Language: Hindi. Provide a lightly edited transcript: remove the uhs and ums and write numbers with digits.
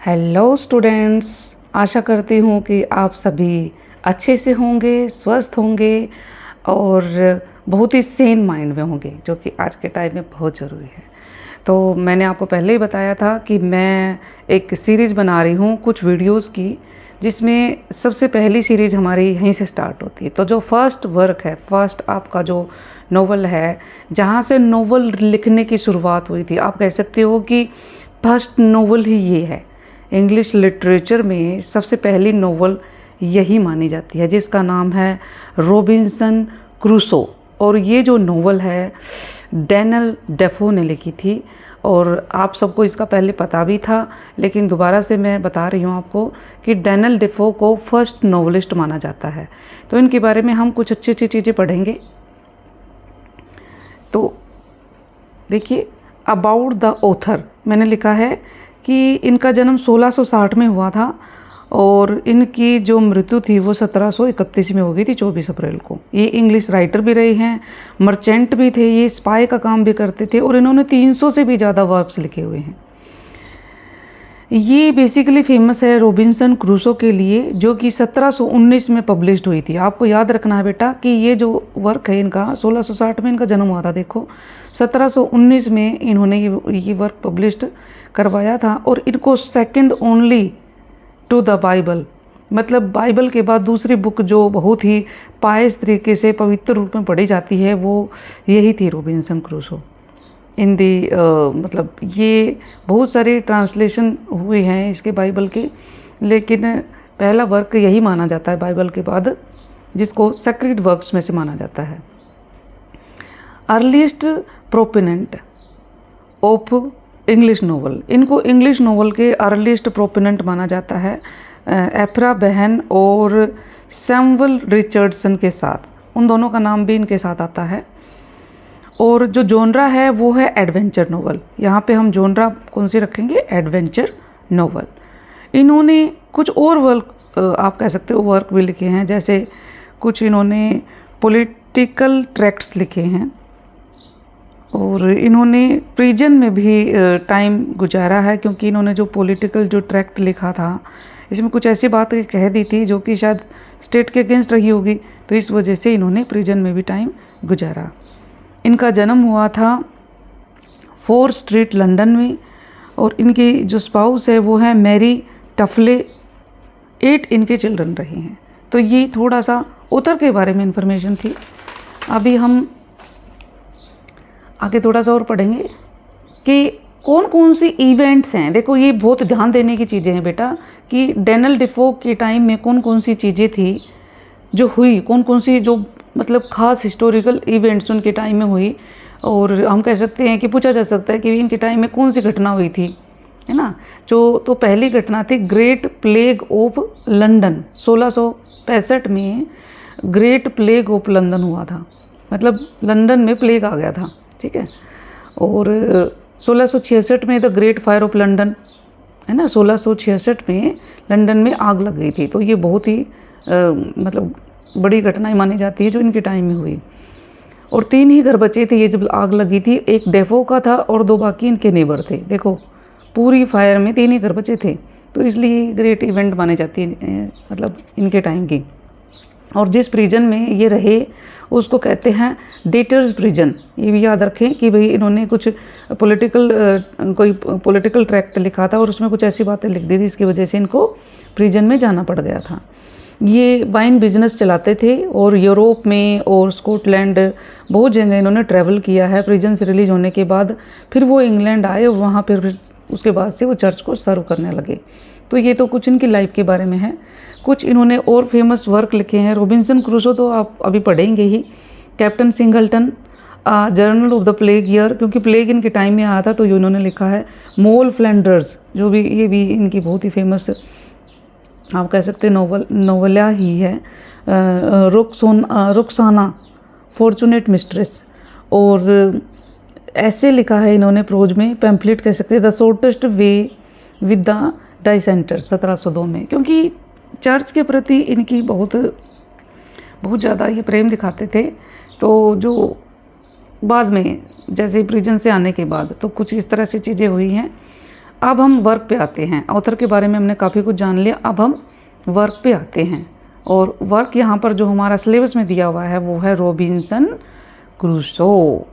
हेलो स्टूडेंट्स, आशा करती हूँ कि आप सभी अच्छे से होंगे, स्वस्थ होंगे और बहुत ही सेन माइंड में होंगे, जो कि आज के टाइम में बहुत ज़रूरी है। तो मैंने आपको पहले ही बताया था कि मैं एक सीरीज़ बना रही हूँ कुछ वीडियोस की, जिसमें सबसे पहली सीरीज़ हमारी यहीं से स्टार्ट होती है। तो जो फर्स्ट वर्क है, फर्स्ट आपका जो नोवेल है, जहाँ से नोवेल लिखने की शुरुआत हुई थी, आप कह सकते हो कि फर्स्ट नोवेल ही ये है। इंग्लिश लिटरेचर में सबसे पहली नोवेल यही मानी जाती है, जिसका नाम है रॉबिन्सन क्रूसो। और ये जो नोवेल है डैनियल डेफो ने लिखी थी, और आप सबको इसका पहले पता भी था, लेकिन दोबारा से मैं बता रही हूँ आपको कि डैनियल डेफो को फर्स्ट नोवेलिस्ट माना जाता है। तो इनके बारे में हम कुछ अच्छी अच्छी चीज़ें पढ़ेंगे। तो देखिए, अबाउट द ऑथर मैंने लिखा है कि इनका जन्म 1660 में हुआ था और इनकी जो मृत्यु थी वो 1731 में हो गई थी, 24 अप्रैल को। ये इंग्लिश राइटर भी रहे हैं, मर्चेंट भी थे, ये स्पाई का काम भी करते थे और इन्होंने 300 से भी ज़्यादा वर्क्स लिखे हुए हैं। ये बेसिकली फेमस है रॉबिन्सन क्रूसो के लिए, जो कि 1719 में पब्लिश्ड हुई थी। आपको याद रखना है बेटा कि ये जो वर्क है इनका 1660 में इनका जन्म हुआ था। देखो 1719 में इन्होंने ये वर्क पब्लिश्ड करवाया था, और इनको second only to the Bible, मतलब बाइबल के बाद दूसरी बुक जो बहुत ही पायस तरीके से पवित्र रूप में पढ़ी जाती है वो यही थी, रॉबिन्सन क्रूसो। इन दी मतलब ये बहुत सारे ट्रांसलेशन हुए हैं इसके बाइबल के, लेकिन पहला वर्क यही माना जाता है बाइबल के बाद, जिसको सेक्रेड वर्क्स में से माना जाता है। Earliest proponent of English novel, इनको इंग्लिश नोवेल के अर्लीस्ट प्रोपोनेंट माना जाता है एफ्रा बहन और सैमुअल रिचर्डसन के साथ। उन दोनों का नाम भी इनके साथ आता है। और जो जोनरा है वो है एडवेंचर नोवेल। यहाँ पे हम जोनरा कौन सी रखेंगे? Adventure novel. इन्होंने कुछ और वर्क आप कह सकते हो वर्क भी लिखे हैं, जैसे कुछ इन्होंने पॉलिटिकल ट्रैक्ट्स लिखे हैं, और इन्होंने प्रिजन में भी टाइम गुजारा है, क्योंकि इन्होंने जो पॉलिटिकल जो ट्रैक्ट लिखा था इसमें कुछ ऐसी बात कह दी थी जो कि शायद स्टेट के अगेंस्ट रही होगी, तो इस वजह से इन्होंने प्रिजन में भी टाइम गुजारा। इनका जन्म हुआ था 4 स्ट्रीट लंदन में, और इनकी जो स्पाउस है वो है मैरी टफले। 8 इनके चिल्ड्रन रहे हैं। तो ये थोड़ा सा ऑथर के बारे में इंफॉर्मेशन थी। अभी हम आगे थोड़ा सा और पढ़ेंगे कि कौन कौन सी इवेंट्स हैं। देखो ये बहुत ध्यान देने की चीज़ें हैं बेटा, कि डैनियल डेफो के टाइम में कौन कौन सी चीज़ें थी जो हुई, कौन कौन सी जो मतलब खास हिस्टोरिकल इवेंट्स उनके टाइम में हुई। और हम कह सकते हैं कि पूछा जा सकता है कि इनके टाइम में कौन सी घटना हुई थी, है ना। जो तो पहली घटना थी ग्रेट प्लेग ऑफ लंदन। 1665 में ग्रेट प्लेग ऑफ लंदन हुआ था, मतलब लंदन में प्लेग आ गया था, ठीक है। और 1666 में the great fire of London, है ना। 1666 में लंदन में आग लग गई थी। तो ये बहुत ही मतलब बड़ी घटनाएं मानी जाती है जो इनके टाइम में हुई। और 3 ही घर बचे थे ये जब आग लगी थी, एक डेफो का था और 2 बाकी इनके नेबर थे। देखो पूरी फायर में 3 ही घर बचे थे, तो इसलिए ग्रेट इवेंट मानी जाती है मतलब इनके टाइम की। और जिस प्रिजन में ये रहे उसको कहते हैं डेटर्स प्रिजन। ये भी याद रखें कि भाई इन्होंने कुछ कोई पॉलिटिकल ट्रैक्ट लिखा था और उसमें कुछ ऐसी बातें लिख दी थी, इसकी वजह से इनको प्रिजन में जाना पड़ गया था। ये वाइन बिजनेस चलाते थे और यूरोप में और स्कॉटलैंड बहुत जगह इन्होंने ट्रैवल किया है प्रिजन से रिलीज होने के बाद। फिर वो इंग्लैंड आए और वहाँ फिर उसके बाद से वो चर्च को सर्व करने लगे। तो ये तो कुछ इनकी लाइफ के बारे में है। कुछ इन्होंने और फेमस वर्क लिखे हैं। रॉबिन्सन क्रूसो तो आप अभी पढ़ेंगे ही। Captain Singleton, journal of the plague year, क्योंकि प्लेग इनके टाइम में आया था तो ये उन्होंने लिखा है। मोल फ्लैंडर्स, जो भी ये भी इनकी बहुत ही फेमस आप कह सकते हैं नोवेला ही है। रुखसाना फॉर्चुनेट मिस्ट्रेस, और ऐसे लिखा है इन्होंने प्रोज में। पैम्फलेट कह सकते हैं the shortest way with the dissenter 1702 में, क्योंकि चर्च के प्रति इनकी बहुत ज़्यादा ये प्रेम दिखाते थे। तो जो बाद में जैसे प्रिजन से आने के बाद तो कुछ इस तरह से चीज़ें हुई हैं। अब हम वर्क पे आते हैं। ऑथर के बारे में हमने काफ़ी कुछ जान लिया, अब हम वर्क पे आते हैं। और वर्क यहाँ पर जो हमारा सिलेबस में दिया हुआ है वो है रॉबिन्सन क्रूसो।